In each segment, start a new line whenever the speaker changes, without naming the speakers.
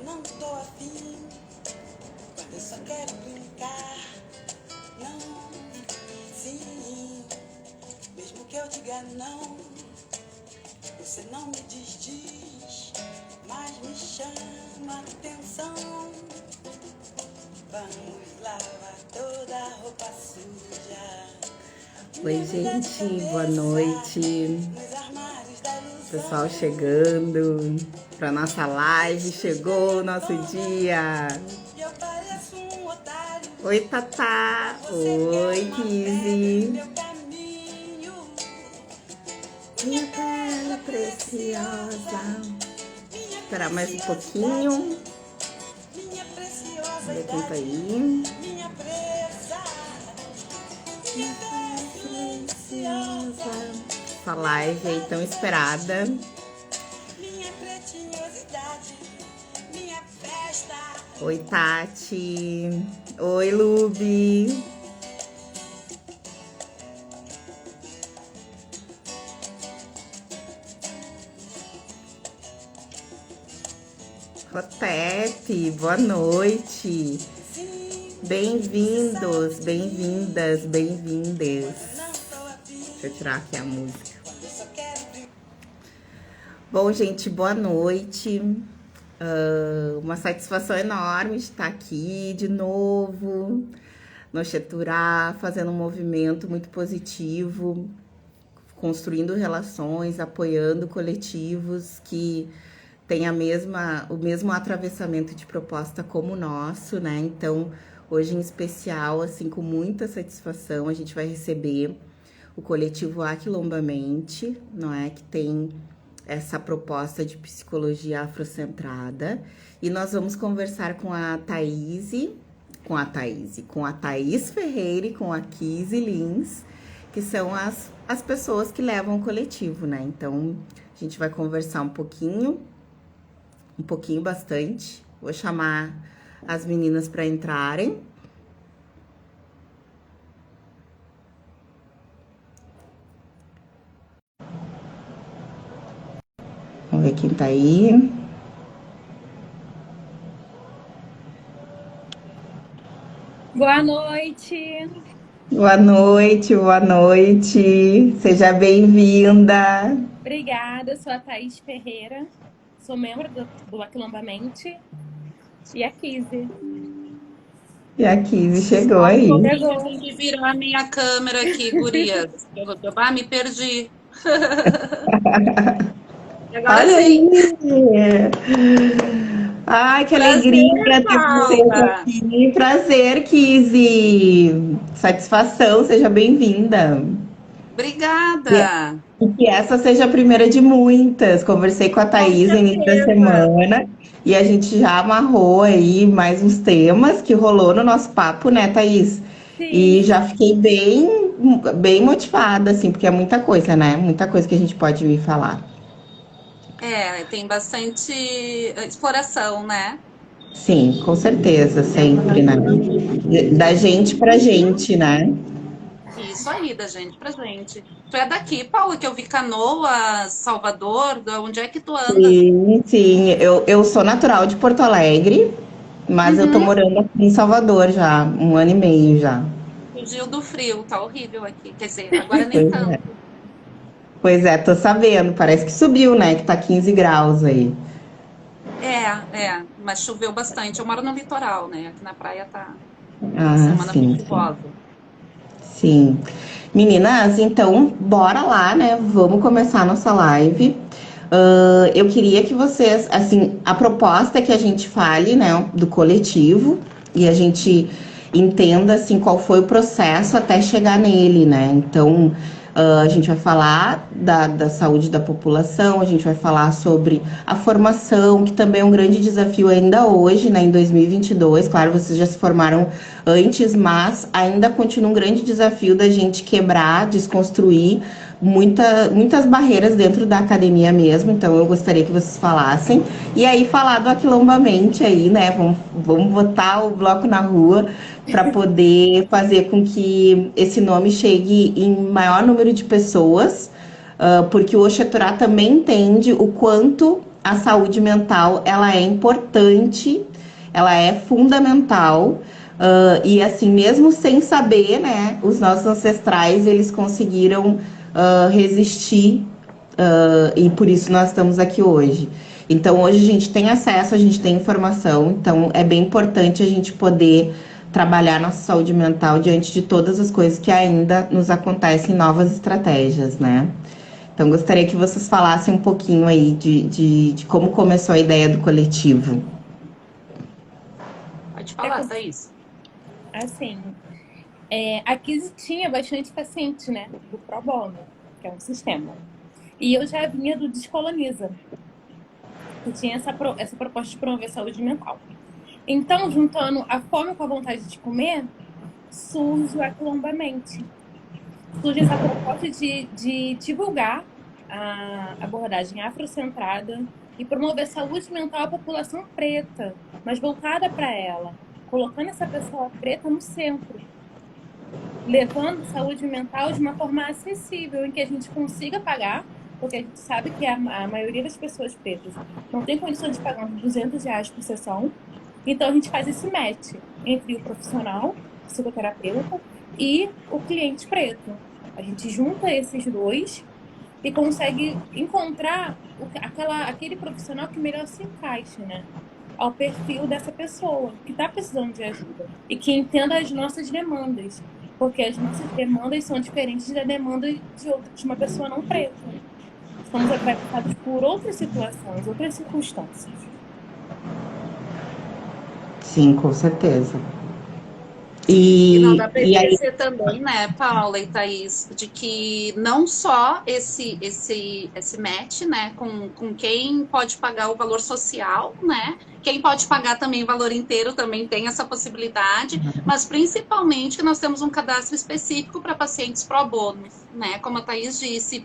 não tô afim, quando eu só quero brincar. Não, sim, mesmo que eu diga não, você não me diz, mas me chama atenção. Vamos lavar toda a roupa suja.
Oi, gente, boa noite. Pessoal chegando para nossa live, chegou o nosso dia. Oi, Tatá. Oi, Kizzy. Minha bela preciosa. Esperar mais um pouquinho. Vamos ver quem tá aí. Essa live aí tão esperada. Oi, Tati. Oi, Lubi. Rotep, boa noite. Bem-vindos, bem-vindas, bem-vindes. Deixa eu tirar aqui a música. Bom, gente, boa noite. Uma satisfação enorme de estar aqui de novo no Cheturá, fazendo um movimento muito positivo, construindo relações, apoiando coletivos que têm o mesmo atravessamento de proposta como o nosso, né? Então, hoje em especial, assim, com muita satisfação, a gente vai receber o coletivo Aquilombamente, não é? Que tem essa proposta de psicologia afrocentrada. E nós vamos conversar com a Thaís Ferreira e com a Kizzy Lins, que são as pessoas que levam o coletivo, né? Então, a gente vai conversar um pouquinho bastante. Vou chamar as meninas para entrarem. Vamos ver quem tá aí.
Boa noite.
Boa noite, boa noite. Seja bem-vinda.
Obrigada, sou a Thaís Ferreira, sou membro do Aquilombamente. E a Kizzy.
E a Kizzy chegou aí.
Eu tenho que virar a minha câmera aqui, gurias. Eu me perdi. Agora
Olha
sim.
aí! Ai, que alegria ter vocês aqui. Prazer, Kizzy. Satisfação, seja bem-vinda.
Obrigada.
E que essa seja a primeira de muitas. Conversei com a Thaís no início da semana e a gente já amarrou aí mais uns temas que rolou no nosso papo, né, Thaís?
Sim.
E já fiquei bem motivada, assim, porque é muita coisa, né? Muita coisa que a gente pode vir falar.
Tem bastante exploração, né?
Sim, com certeza, sempre, né? Da gente pra gente, né?
Isso aí, da gente pra gente. Tu é daqui, Paula, que eu vi Canoas, Salvador, onde é que tu anda?
Sim, eu sou natural de Porto Alegre, mas eu tô morando aqui em Salvador já, 1 ano e meio já.
Fugiu do frio, tá horrível aqui. Quer dizer, agora nem tanto.
Pois é, tô sabendo, parece que subiu, né? Que tá 15 graus aí.
Mas choveu bastante. Eu moro no litoral, né? Aqui na praia tá semana
Sim.
chuvosa.
Sim. Meninas, então, bora lá, né? Vamos começar a nossa live. Eu queria que vocês, assim, a proposta é que a gente fale, né, do coletivo e a gente entenda, assim, qual foi o processo até chegar nele, né? Então, a gente vai falar da saúde da população, a gente vai falar sobre a formação, que também é um grande desafio ainda hoje, né, em 2022. Claro, vocês já se formaram antes, mas ainda continua um grande desafio da gente quebrar, desconstruir muitas barreiras dentro da academia mesmo. Então, eu gostaria que vocês falassem. E aí, falar do Aquilombamente aí, né, vamos botar o bloco na rua para poder fazer com que esse nome chegue em maior número de pessoas, porque o Oxeturá também entende o quanto a saúde mental, ela é importante, ela é fundamental, e assim, mesmo sem saber, né, os nossos ancestrais, eles conseguiram resistir, e por isso nós estamos aqui hoje. Então, hoje a gente tem acesso, a gente tem informação, então é bem importante a gente poder trabalhar nossa saúde mental diante de todas as coisas que ainda nos acontecem, novas estratégias, né? Então, gostaria que vocês falassem um pouquinho aí de como começou a ideia do coletivo.
Pode falar, Thaís.
Assim, aqui tinha bastante paciente, né, do Pro Bono, que é um sistema. E eu já vinha do Descoloniza, que tinha essa proposta de promover saúde mental. Então, juntando a fome com a vontade de comer, surge o Aquilombamente. Surge essa proposta de divulgar a abordagem afrocentrada e promover saúde mental à população preta, mas voltada para ela, colocando essa pessoa preta no centro, levando saúde mental de uma forma acessível, em que a gente consiga pagar, porque a gente sabe que a maioria das pessoas pretas não tem condições de pagar uns R$200 por sessão. Então, a gente faz esse match entre o profissional, o psicoterapeuta, e o cliente preto. A gente junta esses dois e consegue encontrar aquele profissional que melhor se encaixa, né, ao perfil dessa pessoa que está precisando de ajuda e que entenda as nossas demandas, porque as nossas demandas são diferentes da demanda de uma pessoa não preta. Estamos atravessados por outras situações, outras circunstâncias.
Sim, com certeza.
E não dá para esquecer também, né, Paula e Thaís, de que não só esse match, né, com quem pode pagar o valor social, né, quem pode pagar também o valor inteiro também tem essa possibilidade, mas principalmente que nós temos um cadastro específico para pacientes pro bono, né, como a Thaís disse.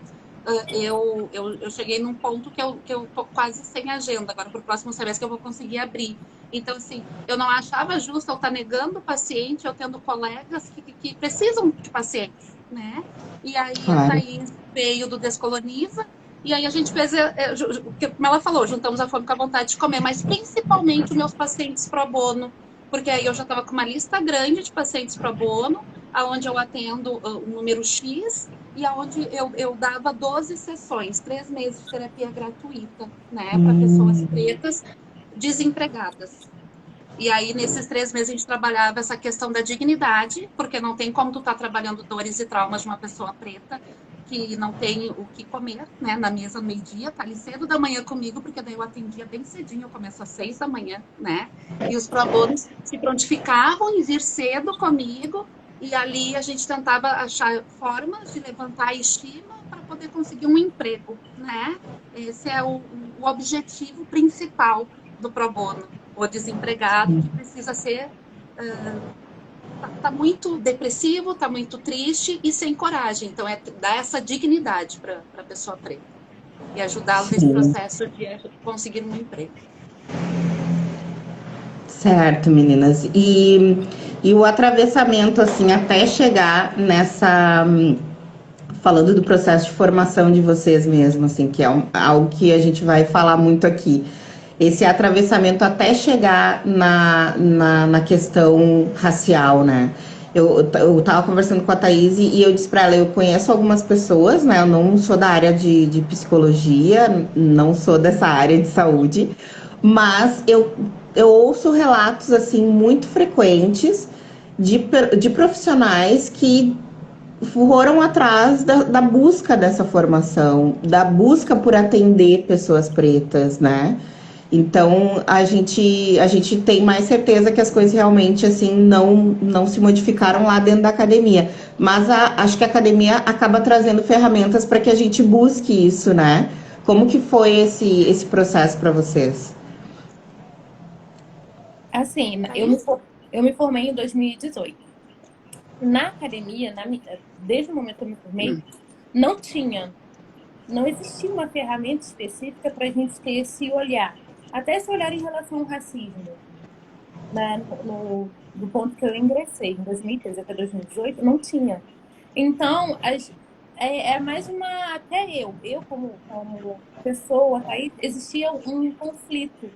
Eu cheguei num ponto que eu tô quase sem agenda agora para o próximo semestre que eu vou conseguir abrir. Então, assim, eu não achava justo eu estar negando o paciente, eu tendo colegas que precisam de pacientes, né? E aí a Thaís veio do Descoloniza, e aí a gente fez, como ela falou, juntamos a fome com a vontade de comer, mas principalmente os meus pacientes pro bono, porque aí eu já estava com uma lista grande de pacientes pro bono, aonde eu atendo um número X, e aonde eu dava 12 sessões, 3 meses de terapia gratuita, né, para pessoas pretas desempregadas. E aí, nesses 3 meses, a gente trabalhava essa questão da dignidade, porque não tem como tu estar trabalhando dores e traumas de uma pessoa preta que não tem o que comer, né, na mesa no meio-dia, tá ali cedo da manhã comigo, porque daí eu atendia bem cedinho, eu começo às 6 da manhã, né, e os pro-bonos se prontificavam em vir cedo comigo, e ali a gente tentava achar formas de levantar a estima para poder conseguir um emprego, né, esse é o objetivo principal do pro bono. O desempregado que precisa ser tá muito depressivo, tá muito triste e sem coragem. Então é dar essa dignidade para a pessoa preta e ajudá-lo nesse processo de conseguir um emprego.
Certo, meninas. E o atravessamento, assim, até chegar nessa... Falando do processo de formação de vocês mesmos, assim, que é algo que a gente vai falar muito aqui. Esse atravessamento até chegar na questão racial, né? Eu tava conversando com a Thaís e eu disse para ela, eu conheço algumas pessoas, né? Eu não sou da área de psicologia, não sou dessa área de saúde, mas eu ouço relatos, assim, muito frequentes de profissionais que foram atrás da busca dessa formação, da busca por atender pessoas pretas, né? Então, a gente tem mais certeza que as coisas realmente, assim, não se modificaram lá dentro da academia. Mas acho que a academia acaba trazendo ferramentas para que a gente busque isso, né? Como que foi esse processo para vocês?
Assim, eu me formei em 2018. Na academia, desde o momento que eu me formei, não existia uma ferramenta específica para a gente ter esse olhar. Até esse olhar em relação ao racismo. Do ponto que eu ingressei, em 2013 até 2018, não tinha. Então, é mais uma... Até eu como pessoa, tá aí, existia um conflito.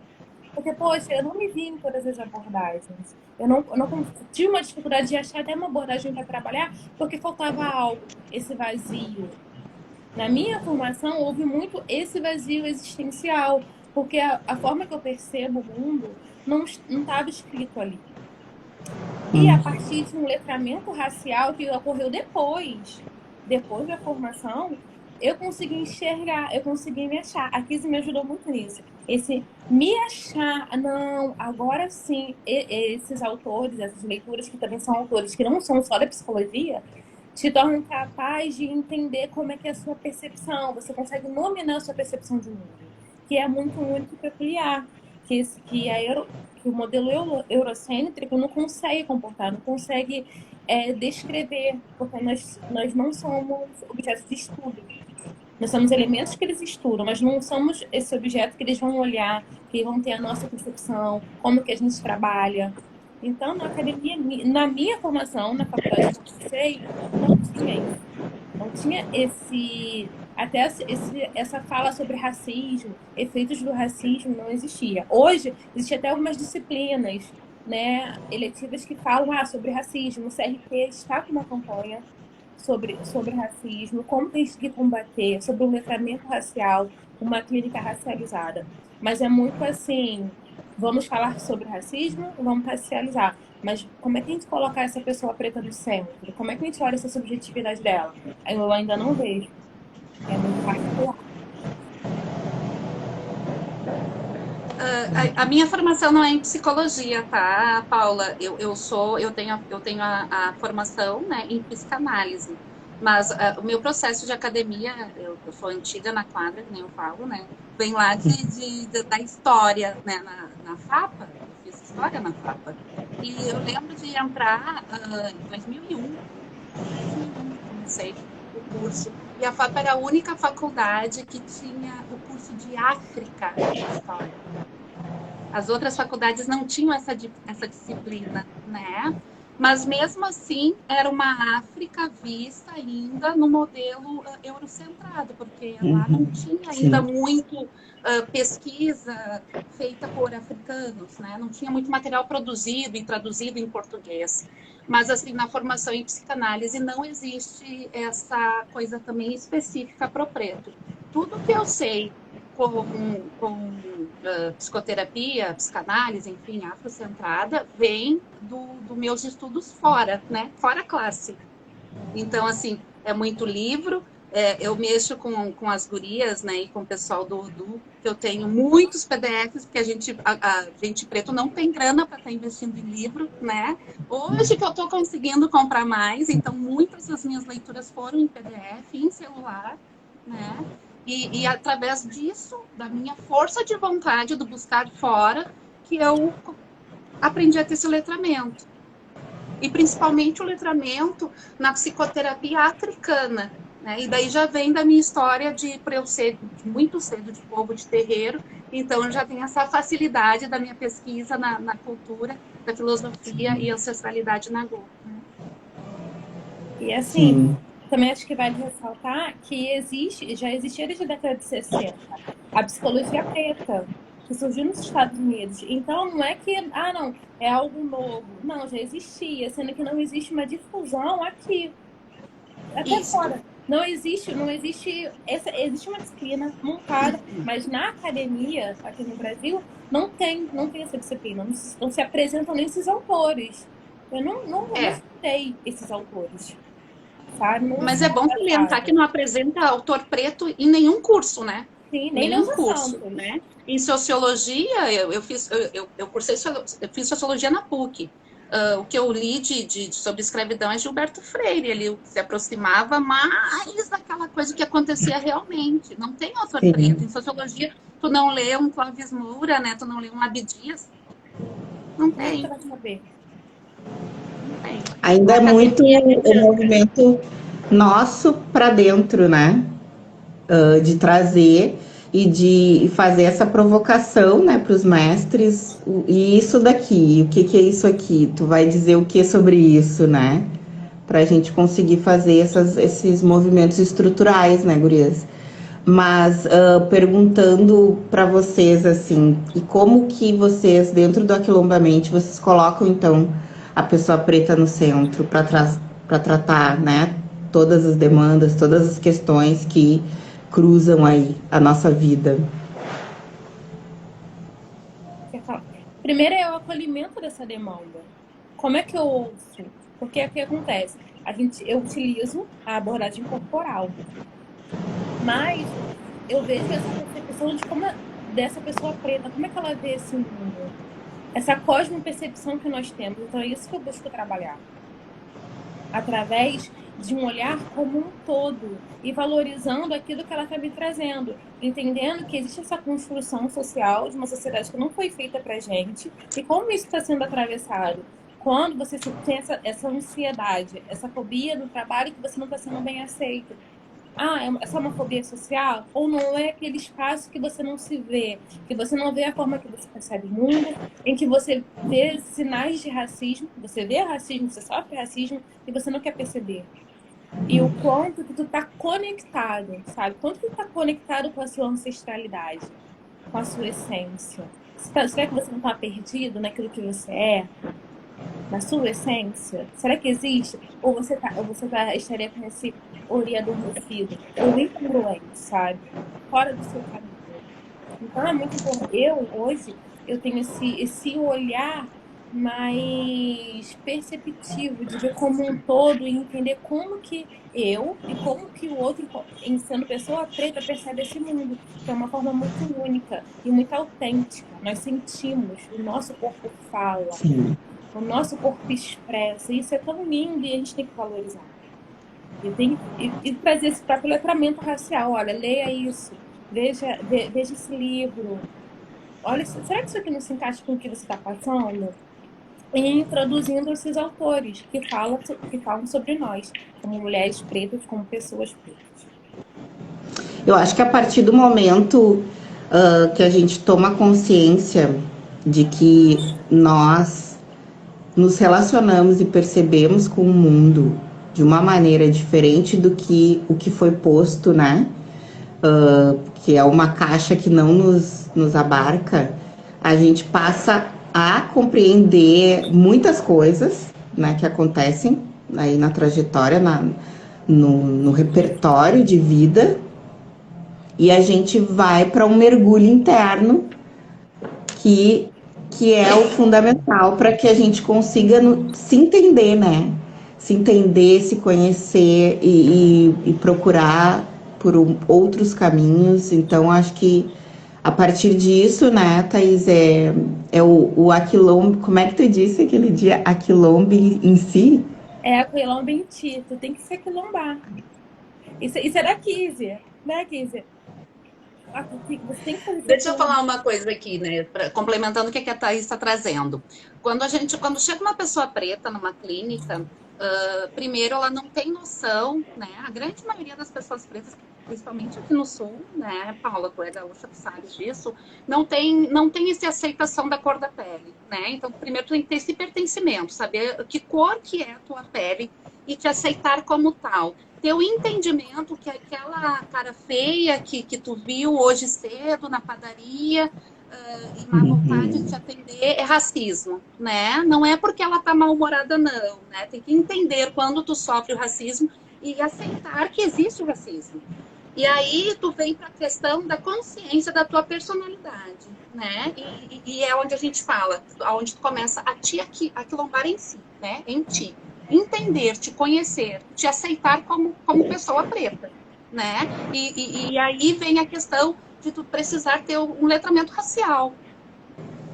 Porque, poxa, eu não me vi em todas as abordagens. Eu não tive uma dificuldade de achar até uma abordagem para trabalhar, porque faltava algo, esse vazio. Na minha formação, houve muito esse vazio existencial, porque a forma que eu percebo o mundo não estava escrito ali. E a partir de um letramento racial que ocorreu depois da formação, eu consegui enxergar, eu consegui me achar. A Kizzy me ajudou muito nisso. Esse me achar, não, agora sim, esses autores, essas leituras que também são autores que não são só da psicologia, te tornam capaz de entender como é que é a sua percepção. Você consegue nominar a sua percepção de mundo, que é muito único e peculiar. Que o modelo eurocêntrico não consegue comportar, não consegue descrever, porque nós não somos objetos de estudo. Nós somos elementos que eles estudam, mas não somos esse objeto que eles vão olhar, que vão ter a nossa percepção, como que a gente trabalha. Então, na academia, na minha formação, na faculdade que eu cursei, não tinha isso. Não tinha essa fala sobre racismo, efeitos do racismo não existia. Hoje, existem até algumas disciplinas, né, eletivas que falam sobre racismo. O CRT está com uma campanha sobre racismo, como tem que combater, sobre o letramento racial, uma clínica racializada. Mas é muito assim, vamos falar sobre racismo, vamos racializar. Mas como é que a gente coloca essa pessoa preta no centro? Como é que a gente olha essa subjetividade dela? Eu ainda não vejo. É muito particular.
A minha formação não é em psicologia, tá, Paula? Eu tenho a formação, né, em psicanálise. Mas o meu processo de academia, eu sou antiga na quadra, que nem eu falo, né? Vem lá da história, né? Na FAPA, eu fiz história na FAPA. E eu lembro de entrar em 2001, comecei o curso. E a FAPA era a única faculdade que tinha o curso de África em História. As outras faculdades não tinham essa disciplina, né? Mas mesmo assim, era uma África vista ainda no modelo eurocentrado, porque lá não tinha ainda muito pesquisa feita por africanos, né? Não tinha muito material produzido e traduzido em português. Mas, assim, na formação em psicanálise não existe essa coisa também específica para o preto. Tudo que eu sei com psicoterapia, psicanálise, enfim, afrocentrada, vem dos meus estudos fora, né? Fora a classe. Então, assim, é muito livro. Eu mexo com as gurias, né? E com o pessoal do Udu, que eu tenho muitos PDFs, porque a gente preto não tem grana para estar investindo em livro, né? Hoje que eu estou conseguindo comprar mais, então muitas das minhas leituras foram em PDF, em celular, né? E através disso, da minha força de vontade, do buscar fora, que eu aprendi a ter esse letramento. E principalmente o letramento na psicoterapia africana. Né? E daí já vem da minha história para eu ser muito cedo de povo de terreiro, então eu já tenho essa facilidade da minha pesquisa na cultura, da filosofia e ancestralidade nagô. Né?
E assim... Também acho que vale ressaltar que já existia desde a década de 60 a psicologia preta, que surgiu nos Estados Unidos. Então, não é que, não, é algo novo. Não, já existia, sendo que não existe uma difusão aqui. Até fora. Não existe existe uma disciplina montada, mas na academia, aqui no Brasil, não tem essa disciplina. Não se apresentam nem esses autores. Eu não estudei esses autores.
Mas é bom salientar que não apresenta autor preto em nenhum curso, né?
Sim, nem nenhum curso,
né? Em sociologia, eu fiz sociologia na PUC. O que eu li sobre escravidão é Gilberto Freire. Ele se aproximava mais daquela coisa que acontecia realmente. Não tem autor preto. Em sociologia, tu não lê um Clóvis Moura, né? Tu não lê um Abdias. Não tem.
Você vai saber.
Ainda é muito o movimento nosso para dentro, né? De trazer e de fazer essa provocação, né, para os mestres. E isso daqui, o que é isso aqui? Tu vai dizer o que sobre isso, né? para a gente conseguir fazer esses movimentos estruturais, né, gurias? Mas perguntando para vocês, assim, e como que vocês, dentro do Aquilombamente, vocês colocam, então, a pessoa preta no centro para tratar, né, todas as demandas, todas as questões que cruzam aí a nossa vida?
Primeiro é o acolhimento dessa demanda. Como é que eu ouço? Porque o que acontece? Eu utilizo a abordagem corporal, mas eu vejo essa percepção dessa pessoa preta, como é que ela vê esse mundo? Essa cosmopercepção que nós temos. Então é isso que eu busco trabalhar. Através de um olhar como um todo e valorizando aquilo que ela está me trazendo, entendendo que existe essa construção social de uma sociedade que não foi feita para gente e como isso está sendo atravessado. Quando você tem essa ansiedade, essa fobia no trabalho que você não está sendo bem aceito. É só uma fobia social? Ou não é aquele espaço que você não se vê, que você não vê a forma que você percebe o mundo, em que você vê sinais de racismo, você vê racismo, você sofre racismo e você não quer perceber. E o quanto que tu tá conectado, sabe? Quanto que tu tá conectado com a sua ancestralidade, com a sua essência. Será que você não tá perdido naquilo que você é? Na sua essência? Será que existe? Ou você estaria com esse olhar adormecido, ou incongruente, sabe? Fora do seu caminho. Então é muito importante. Hoje, eu tenho esse olhar mais perceptivo de ver como um todo e entender como que eu e como que o outro, em sendo pessoa preta, percebe esse mundo, que é uma forma muito única e muito autêntica. Nós sentimos, o nosso corpo fala,
Sim.
o nosso corpo expressa, e isso é tão lindo e a gente tem que valorizar. E trazer esse próprio letramento racial. Olha, leia isso, veja esse livro. Olha, será que isso aqui não se encaixa com o que você está passando? E introduzindo esses autores que falam sobre nós, como mulheres pretas, como pessoas pretas.
Eu acho que a partir do momento que a gente toma consciência de que nós nos relacionamos e percebemos com o mundo de uma maneira diferente do que o que foi posto, né? Que é uma caixa que não nos abarca, a gente passa a compreender muitas coisas, né, que acontecem aí na trajetória, no repertório de vida, e a gente vai para um mergulho interno que é o fundamental para que a gente consiga se entender, né? Se entender, se conhecer e procurar por outros caminhos. Então, acho que a partir disso, né, Thaís, é o aquilombe, como é que tu disse aquele dia? Aquilombe em si?
É aquilombe em ti, tu tem que se aquilombar. Isso é da Kizzy, né, Kizzy?
Deixa eu falar uma coisa aqui, né? Complementando o que a Thaís está trazendo. Quando chega uma pessoa preta numa clínica, primeiro ela não tem noção, né? A grande maioria das pessoas pretas, principalmente aqui no sul, né, Paula, tu é gaúcha, tu sabes disso, não tem essa aceitação da cor da pele, né? Então, primeiro tu tem que ter esse pertencimento, saber que cor que é a tua pele e te aceitar como tal. Ter o entendimento que aquela cara feia que tu viu hoje cedo na padaria e má vontade de te atender é racismo, né? Não é porque ela tá mal-humorada, não, né? Tem que entender quando tu sofre o racismo e aceitar que existe o racismo. E aí tu vem para a questão da consciência da tua personalidade, né? E é onde a gente fala, onde tu começa a te aquilombar em si, né? Em ti. Entender, te conhecer, te aceitar como pessoa preta, né? E aí vem a questão de tu precisar ter um letramento racial.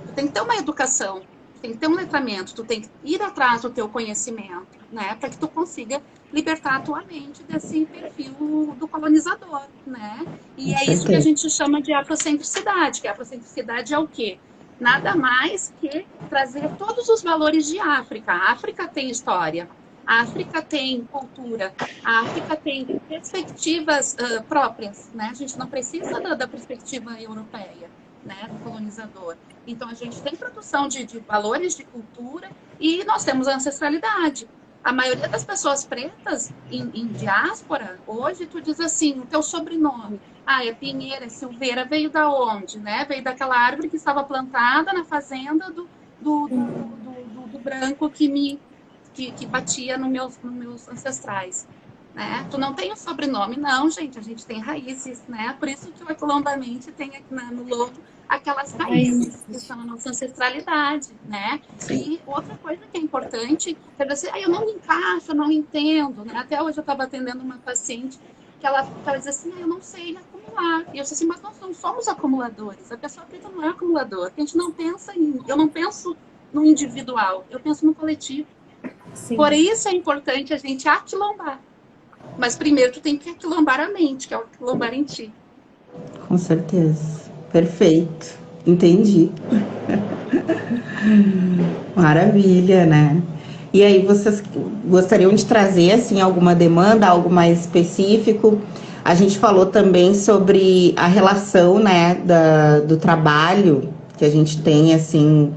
Tu tem que ter uma educação, tu tem que ter um letramento, tu tem que ir atrás do teu conhecimento, né? Para que tu consiga libertar a tua mente desse perfil do colonizador, né? E é isso que a gente chama de afrocentricidade, que a afrocentricidade é o quê? Nada mais que trazer todos os valores de África. A África tem história, a África tem cultura, a África tem perspectivas próprias, né? A gente não precisa da perspectiva europeia, né, do colonizador. Então, a gente tem produção de valores de cultura e nós temos a ancestralidade. A maioria das pessoas pretas em diáspora, hoje, tu diz assim, o teu sobrenome. Ah, é Pinheira, é Silveira, veio da onde, né? Veio daquela árvore que estava plantada na fazenda do branco que batia nos meus ancestrais. Né? Tu não tem o sobrenome, não, gente. A gente tem raízes, né? Por isso que o Aquilombamente tem aqui no logo aquelas raízes que são a nossa ancestralidade, né?
Sim.
E outra coisa que é importante é você, eu não me encaixo, eu não entendo, né? Até hoje eu estava atendendo uma paciente que ela diz assim, eu não sei acumular. E eu disse assim, mas nós não somos acumuladores. A pessoa preta não é acumulador. A gente não pensa eu não penso no individual, eu penso no coletivo.
Sim.
Por isso é importante a gente aquilombar. Mas primeiro tu tem que aquilombar a mente, que é o aquilombar em ti.
Com certeza. Perfeito. Entendi. Maravilha, né? E aí, vocês gostariam de trazer, assim, alguma demanda, algo mais específico? A gente falou também sobre a relação, né, do trabalho, que a gente tem, assim,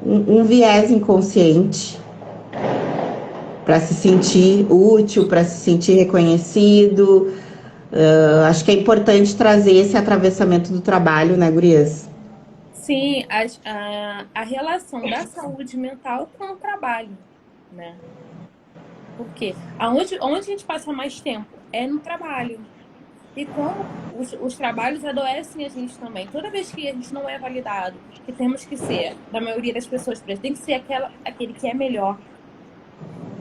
um viés inconsciente para se sentir útil, para se sentir reconhecido. Acho que é importante trazer esse atravessamento do trabalho, né, gurias?
Sim, a relação da saúde mental com o trabalho, né? Porque onde a gente passa mais tempo é no trabalho. E como os trabalhos adoecem a gente também. Toda vez que a gente não é validado, que temos que ser, da maioria das pessoas pretas, tem que ser aquele que é melhor,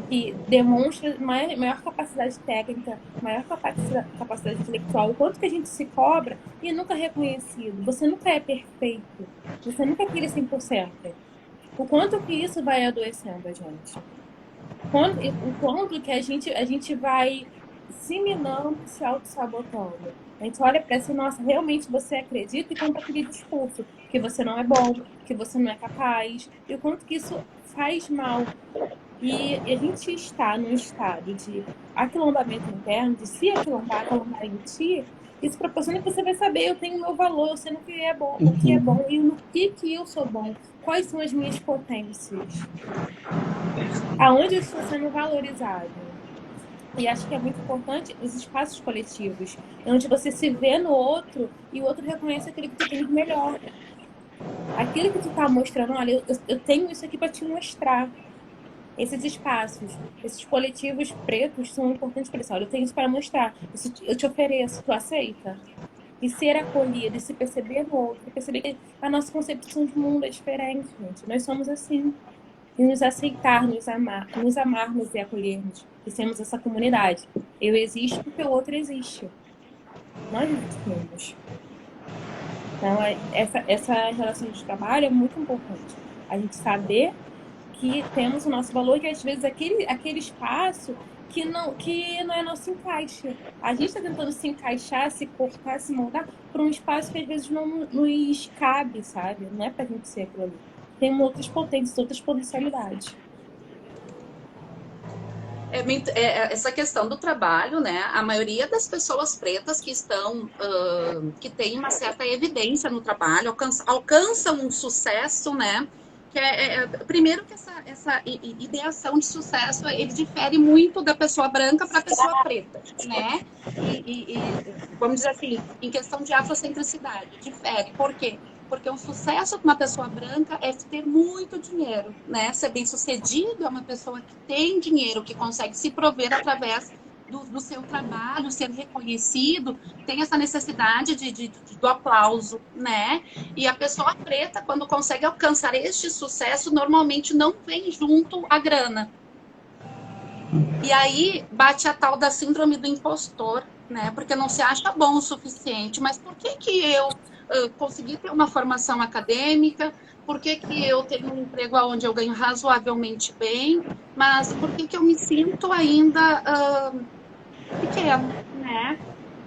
que demonstra maior capacidade técnica, maior capacidade intelectual, o quanto que a gente se cobra e é nunca reconhecido. Você nunca é perfeito. Você nunca é aquele 100%. O quanto que isso vai adoecendo a gente. O quanto que a gente vai se minando, se auto-sabotando. A gente olha para si, nossa, realmente você acredita e compra aquele discurso que você não é bom, que você não é capaz, e o quanto que isso faz mal. E a gente está num estado de aquilombamento interno, de se aquilombar em ti, isso proporciona que você vai saber, eu tenho meu valor, eu sei no que é bom, o que é bom e no que eu sou bom, quais são as minhas potências, aonde eu estou sendo valorizado. E acho que é muito importante os espaços coletivos, onde você se vê no outro e o outro reconhece aquilo que tu tem de melhor. Aquilo que tu tá mostrando, olha, eu tenho isso aqui para te mostrar. Esses espaços, esses coletivos pretos são importantes para isso. Olha, eu tenho isso para mostrar. Eu te ofereço, tu aceita? E ser acolhido, e se perceber no outro, e perceber que a nossa concepção de mundo é diferente, gente. Nós somos assim. E nos aceitar, nos amarmos e acolhermos. E sermos essa comunidade. Eu existo porque o outro existe. Nós existimos. Então, essa relação de trabalho é muito importante. A gente saber que temos o nosso valor, que às vezes aquele espaço que não é nosso encaixe. A gente está tentando se encaixar, se cortar, se moldar para um espaço que às vezes não nos cabe, sabe? Não é para a gente ser aquilo ali. Tem outras potências, outras potencialidades.
Essa questão do trabalho, né? A maioria das pessoas pretas que estão, que tem uma certa evidência no trabalho, alcançam um sucesso, né? Primeiro que essa ideação de sucesso, ele difere muito da pessoa branca para a pessoa preta, né? Vamos dizer assim, em questão de afrocentricidade, difere. Por quê? Porque o sucesso de uma pessoa branca é ter muito dinheiro, né? Ser bem-sucedido é uma pessoa que tem dinheiro, que consegue se prover através do seu trabalho, ser reconhecido, tem essa necessidade do aplauso, né? E a pessoa preta, quando consegue alcançar este sucesso, normalmente não vem junto a grana. E aí bate a tal da síndrome do impostor, né? Porque não se acha bom o suficiente. Mas por que eu consegui ter uma formação acadêmica? Por que eu tenho um emprego onde eu ganho razoavelmente bem? Mas por que eu me sinto ainda pequeno, né?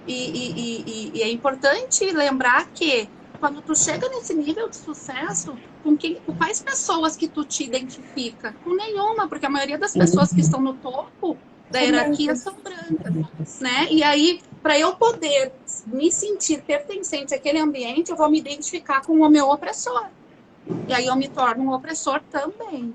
E é importante lembrar que quando tu chega nesse nível de sucesso, com quais pessoas que tu te identifica? Com nenhuma, porque a maioria das pessoas que estão no topo da hierarquia são brancas, né? E aí, para eu poder me sentir pertencente àquele ambiente, eu vou me identificar com o meu opressor. E aí eu me torno um opressor também.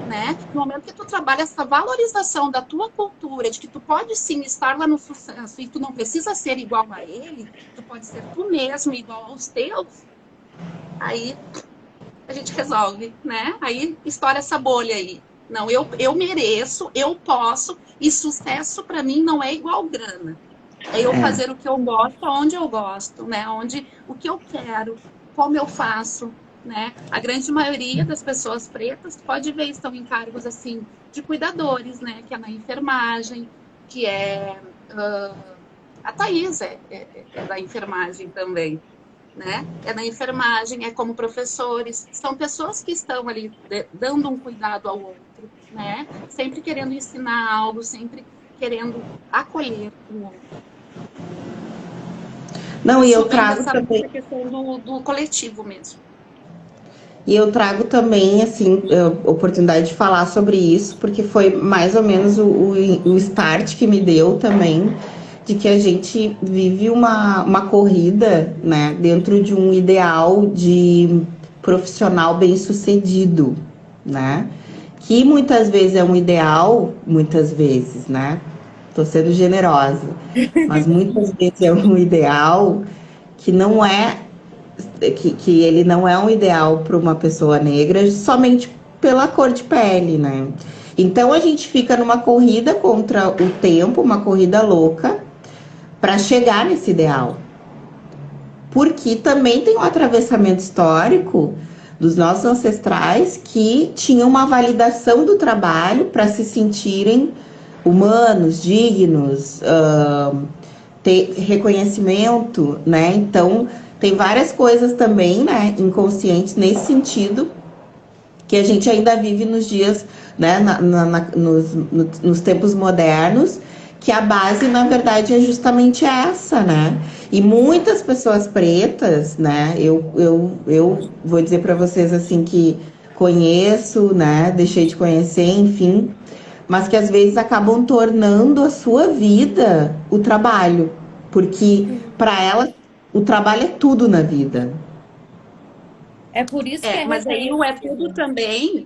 né? No momento que tu trabalha essa valorização da tua cultura, de que tu pode sim estar lá no sucesso e tu não precisa ser igual a ele, tu pode ser tu mesmo, igual aos teus, aí a gente resolve, né? Aí estoura essa bolha aí. Não, eu mereço, eu posso, e sucesso para mim não é igual grana. É eu
É.
fazer o que eu gosto, aonde eu gosto, né? O que eu quero, como eu faço, né? A grande maioria das pessoas pretas, pode ver, estão em cargos assim de cuidadores, né? Que é na enfermagem, que é a Thaís é da enfermagem também, né? É na enfermagem, é como professores, são pessoas que estão ali dando um cuidado ao outro, né? Sempre querendo ensinar algo, sempre querendo acolher o outro.
Não, e
Isso
eu
vem
trago
dessa
também.
questão do coletivo mesmo.
E eu trago também, assim, oportunidade de falar sobre isso, porque foi mais ou menos o start que me deu também, de que a gente vive uma corrida, né, dentro de um ideal de profissional bem-sucedido, né? Que muitas vezes é um ideal, muitas vezes, né? Tô sendo generosa, mas muitas vezes é um ideal que não é que ele não é um ideal para uma pessoa negra somente pela cor de pele, né? Então a gente fica numa corrida contra o tempo, uma corrida louca, para chegar nesse ideal. Porque também tem um atravessamento histórico dos nossos ancestrais que tinham uma validação do trabalho para se sentirem humanos, dignos, ter reconhecimento, né? Então, tem várias coisas também, né, inconscientes nesse sentido, que a gente ainda vive nos dias, né, nos tempos modernos, que a base, na verdade, é justamente essa, né? E muitas pessoas pretas, né, eu vou dizer para vocês, assim, que conheço, né, deixei de conhecer, enfim, mas que às vezes acabam tornando a sua vida o trabalho, porque para ela o trabalho é tudo na vida.
É por isso que é
Mas aí o
reconhecido.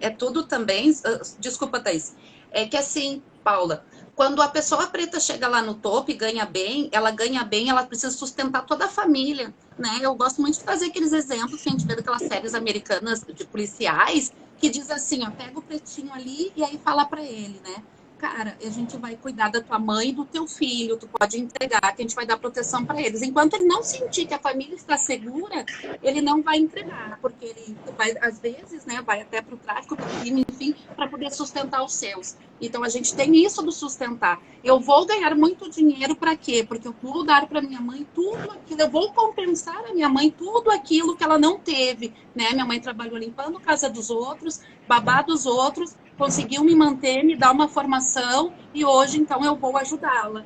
é tudo também, desculpa, Thaís, é que assim, Paula, quando a pessoa preta chega lá no topo e ganha bem, ela precisa sustentar toda a família, né? Eu gosto muito de fazer aqueles exemplos que a gente vê daquelas séries americanas de policiais, que diz assim, ó, pega o pretinho ali e aí fala para ele, né? Cara, a gente vai cuidar da tua mãe e do teu filho, tu pode entregar, que a gente vai dar proteção para eles. Enquanto ele não sentir que a família está segura, ele não vai entregar, porque ele vai, às vezes, né, vai até para o tráfico, para o crime, enfim, para poder sustentar os seus. Então, a gente tem isso do sustentar. Eu vou ganhar muito dinheiro para quê? Porque eu vou dar para minha mãe tudo aquilo, eu vou compensar a minha mãe tudo aquilo que ela não teve, né? Minha mãe trabalhou limpando a casa dos outros, babá dos outros, conseguiu me manter, me dar uma formação e hoje, então, eu vou ajudá-la.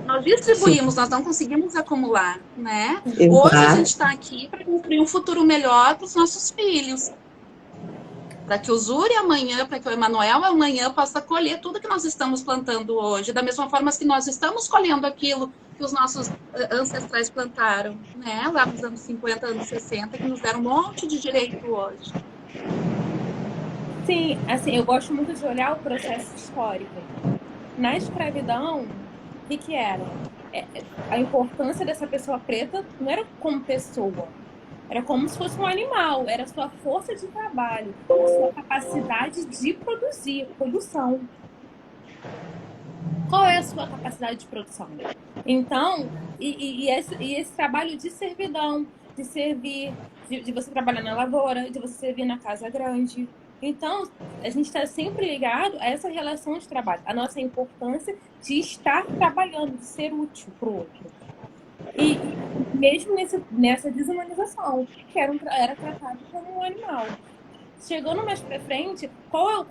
Nós
Sim,
distribuímos, nós não conseguimos acumular, né? Hoje a gente
exato.
está aqui para construir um futuro melhor para os nossos filhos. Para que o Zuri amanhã, para que o Emanuel amanhã possa colher tudo que nós estamos plantando hoje, da mesma forma que nós estamos colhendo aquilo que os nossos ancestrais plantaram, né? Lá nos anos 50, anos 60, que nos deram um monte de direito hoje.
Sim, assim, eu gosto muito de olhar o processo histórico. Na escravidão, o que era? A importância dessa pessoa preta não era como pessoa, era como se fosse um animal, era a sua força de trabalho, a sua capacidade de produção. Qual é a sua capacidade de produção? Então, esse trabalho de servidão, de servir, de você trabalhar na lavoura, de você servir na casa grande. Então, a gente está sempre ligado a essa relação de trabalho, a nossa importância de estar trabalhando, de ser útil para o outro. E mesmo nessa desumanização, que era tratado como um animal. Chegando mais para frente, qual é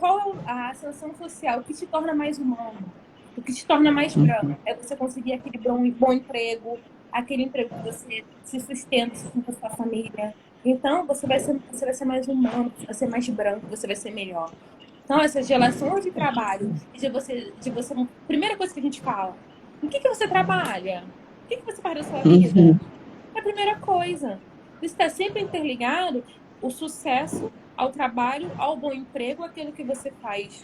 a ascensão social que te torna mais humano? O que te torna mais branco é você conseguir aquele bom emprego, aquele emprego que você se sustenta, sustenta a sua família. Então, você vai ser mais humano, você vai ser mais branco, você vai ser melhor. Então, essas relações de trabalho, primeira coisa que a gente fala, o que você trabalha? O que você faz da sua vida?
Uhum.
É a primeira coisa. Isso está sempre interligado o sucesso ao trabalho, ao bom emprego, aquilo que você faz.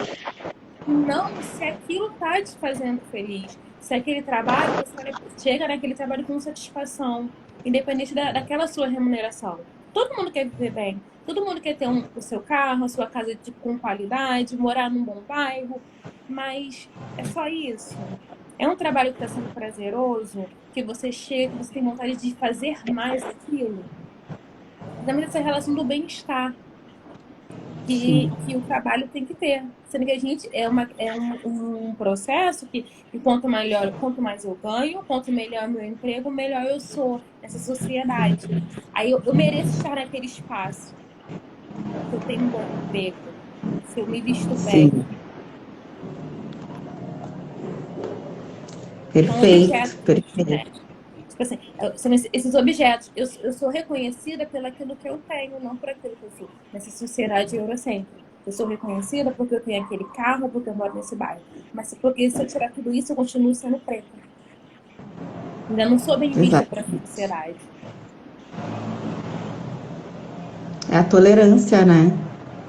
Não se aquilo está te fazendo feliz. Se aquele trabalho, você chega naquele trabalho com satisfação, independente daquela sua remuneração. Todo mundo quer viver bem. Todo mundo quer ter o seu carro, a sua casa com qualidade, morar num bom bairro. Mas é só isso. É um trabalho que está sendo prazeroso, que você chega, que você tem vontade de fazer mais aquilo. Também essa relação do bem-estar que o trabalho tem que ter. Sendo que a gente um processo que quanto mais eu ganho, quanto melhor meu emprego, melhor eu sou nessa sociedade. Aí eu mereço estar naquele espaço. Se eu tenho um bom emprego, se eu me visto bem.
Sim. Perfeito, perfeito.
Né? Tipo assim, são esses objetos. Eu sou reconhecida pelo aquilo que eu tenho, não por aquilo que eu sou. Nessa sociedade eurocêntrica. Eu sou reconhecida porque eu tenho aquele carro, porque eu moro nesse bairro. Mas porque se eu tirar tudo isso, eu continuo sendo preta. Ainda não sou bem vista para a sociedade.
É a tolerância, né?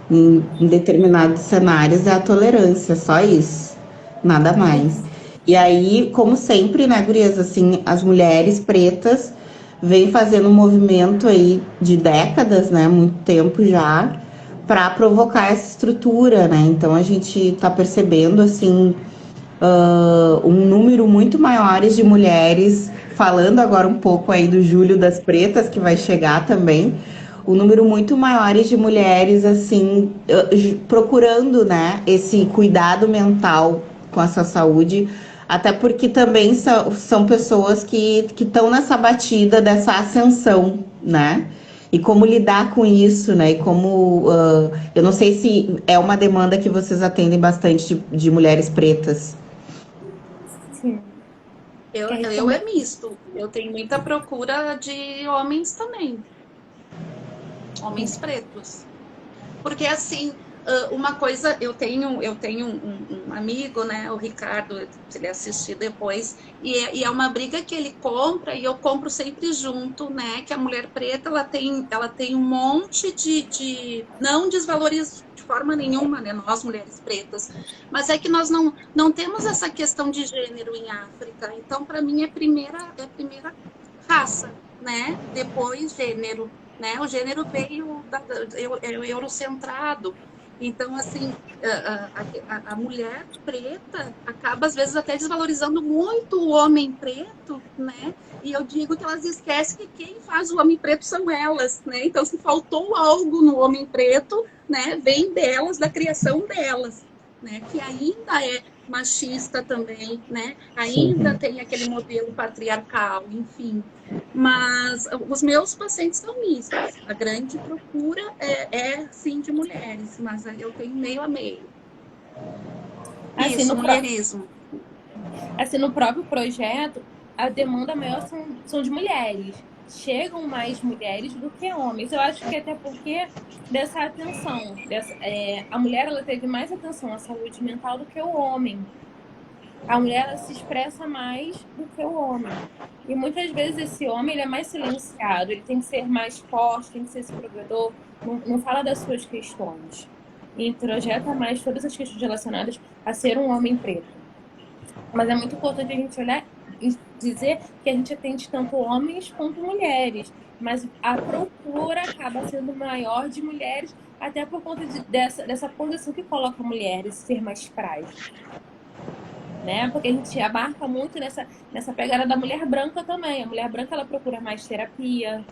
Em determinados cenários é a tolerância, só isso. Nada mais. E aí, como sempre, né, gurias, assim, as mulheres pretas vêm fazendo um movimento aí de décadas, né, muito tempo já, para provocar essa estrutura, né? Então a gente tá percebendo, assim, um número muito maiores de mulheres, falando agora um pouco aí do Julho das Pretas, que vai chegar também, um número muito maiores de mulheres, assim, procurando, né, esse cuidado mental com a sua saúde, até porque também são pessoas que estão nessa batida dessa ascensão, né? E como lidar com isso, né? E como. Eu não sei se é uma demanda que vocês atendem bastante de mulheres pretas.
Sim.
Eu é misto. Eu tenho muita procura de homens também. Homens pretos. Porque assim. Uma coisa, eu tenho um amigo, né, o Ricardo, se ele assistir depois, e é uma briga que ele compra, e eu compro sempre junto, né, que a mulher preta, ela tem um monte não desvalorizo de forma nenhuma, né, nós mulheres pretas, mas é que nós não temos essa questão de gênero em África, então para mim é primeira raça, né, depois gênero, né, o gênero veio eurocentrado. Então, assim, a mulher preta acaba, às vezes, até desvalorizando muito o homem preto, né? E eu digo que elas esquecem que quem faz o homem preto são elas, né? Então, se faltou algo no homem preto, né, vem delas, da criação delas, né? Que ainda é machista também, né? Ainda tem aquele modelo patriarcal, enfim. Mas os meus pacientes são mistos. A grande procura sim, de mulheres, mas eu tenho meio a meio.
Assim,
isso, mulherismo.
Assim, no próprio projeto, a demanda maior são de mulheres. Chegam mais mulheres do que homens. Eu acho que até porque dessa atenção. A mulher ela teve mais atenção à saúde mental do que o homem. A mulher ela se expressa mais do que o homem. E muitas vezes esse homem ele é mais silenciado, ele tem que ser mais forte, tem que ser esse provedor, não fala das suas questões. E introjeta mais todas as questões relacionadas a ser um homem preto. Mas é muito importante a gente olhar e dizer que a gente atende tanto homens quanto mulheres. Mas a procura acaba sendo maior de mulheres, até por conta dessa posição que coloca a mulher, esse ser mais frágil. Né? Porque a gente abarca muito nessa pegada da mulher branca também. A mulher branca, ela procura mais terapia.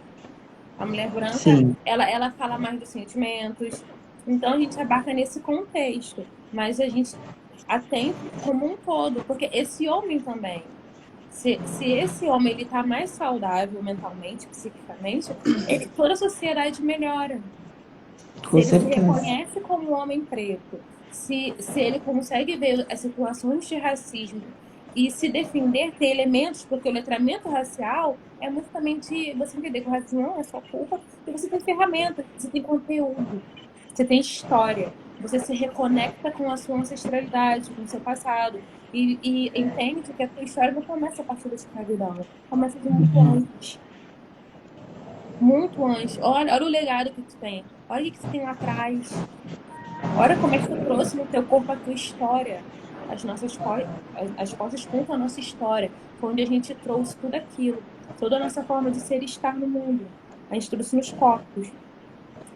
A mulher branca, ela fala mais dos sentimentos. Então, a gente abarca nesse contexto. Mas a gente atende como um todo. Porque esse homem também, se esse homem ele tá mais saudável mentalmente, psiquicamente, toda a sociedade melhora. Se ele se reconhece como um homem preto, se ele consegue ver as situações de racismo e se defender, ter elementos, porque o letramento racial é muito também de você entender que o racismo não é só culpa, e você tem ferramentas, você tem conteúdo, você tem história, você se reconecta com a sua ancestralidade, com o seu passado, e entende que a sua história não começa a partir da escravidão, começa de muito antes. muito antes. Olha o legado que tu tem. Olha o que tu tem lá atrás. Olha como é que tu trouxe no teu corpo a tua história. As costas contam a nossa história. Foi onde a gente trouxe tudo aquilo. Toda a nossa forma de ser e estar no mundo. A gente trouxe nos corpos.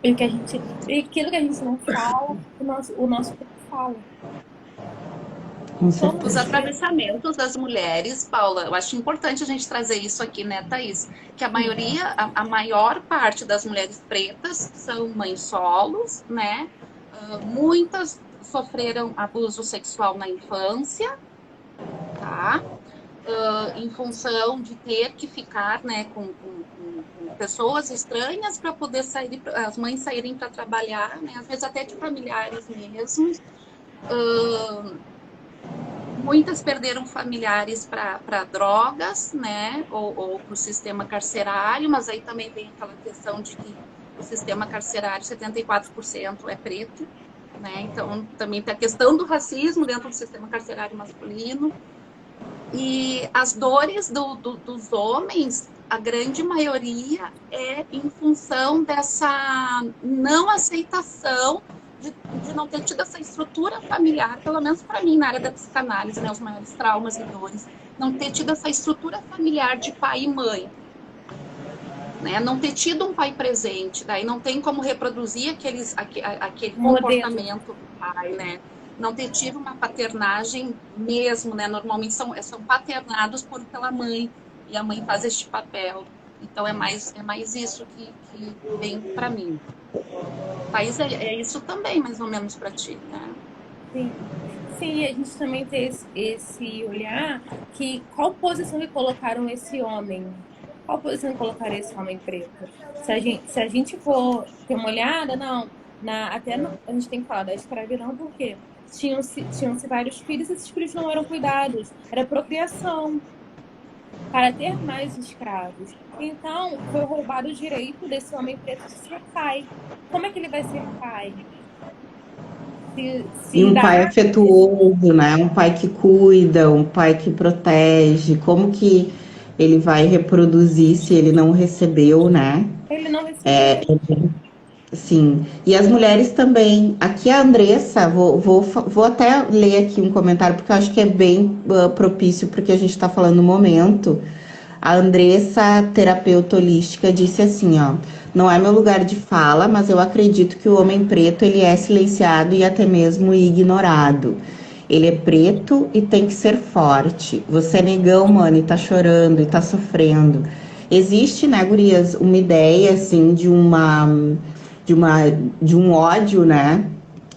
E aquilo que a gente não fala, o nosso corpo fala.
Com
Os
certeza.
atravessamentos das mulheres, Paula, eu acho importante a gente trazer isso aqui, né, Thaís? Que a maioria, a maior parte das mulheres pretas são mães solos, né? Muitas sofreram abuso sexual na infância, tá? Em função de ter que ficar, né, com pessoas estranhas para poder sair, as mães saírem para trabalhar, né? Às vezes até de familiares mesmo. Muitas perderam familiares para drogas, né? Ou para o sistema carcerário, mas aí também vem aquela questão de que o sistema carcerário, 74% é preto, né? Então também tem a questão do racismo dentro do sistema carcerário masculino. E as dores dos homens, a grande maioria é em função dessa não aceitação de não ter tido essa estrutura familiar, pelo menos para mim, na área da psicanálise, né, os maiores traumas e dores, não ter tido essa estrutura familiar de pai e mãe, né, não ter tido um pai presente, daí não tem como reproduzir aquele comportamento do pai, né, não ter tido uma paternagem mesmo, né, normalmente são paternados pela mãe, e a mãe faz este papel. Então é mais isso que vem para mim. Thaís, é isso também, mais ou menos, para ti, né?
Sim. Sim, a gente também tem esse olhar que qual posição que colocaram esse homem? Qual posição que colocaram esse homem preto? Se a gente for ter uma olhada, não, a gente tem que falar da escravidão, porque tinham-se vários filhos e esses filhos não eram cuidados, era procriação, para ter mais escravos. Então, foi roubado o direito desse homem preto de ser pai. Como é que ele vai ser pai?
E um pai afetuoso, né? Um pai que cuida, um pai que protege. Como que ele vai reproduzir se ele não recebeu, né?
Ele não recebeu.
Sim. E as mulheres também. Aqui a Andressa, vou até ler aqui um comentário, porque eu acho que é bem propício para o que a gente está falando no momento. A Andressa, terapeuta holística, disse assim, ó: não é meu lugar de fala, mas eu acredito que o homem preto ele é silenciado e até mesmo ignorado. Ele é preto e tem que ser forte. Você é negão, mano, e tá chorando e tá sofrendo. Existe, né, gurias, uma ideia assim de um ódio, né?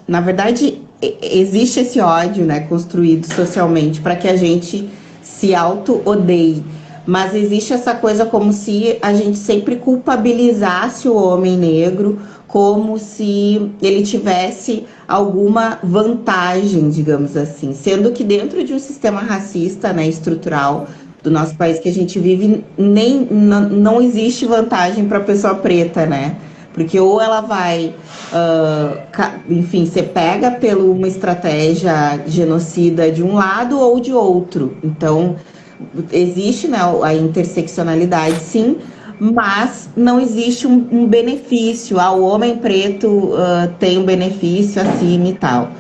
Na verdade, existe esse ódio, né, construído socialmente para que a gente se auto-odeie. Mas existe essa coisa como se a gente sempre culpabilizasse o homem negro, como se ele tivesse alguma vantagem, digamos assim. Sendo que dentro de um sistema racista, né, estrutural do nosso país que a gente vive, não existe vantagem para a pessoa preta, né? Porque ou ela vai, enfim, ser pega por uma estratégia genocida de um lado ou de outro. Então, existe, né, a interseccionalidade, sim, mas não existe um benefício. O homem preto tem um benefício acima e tal.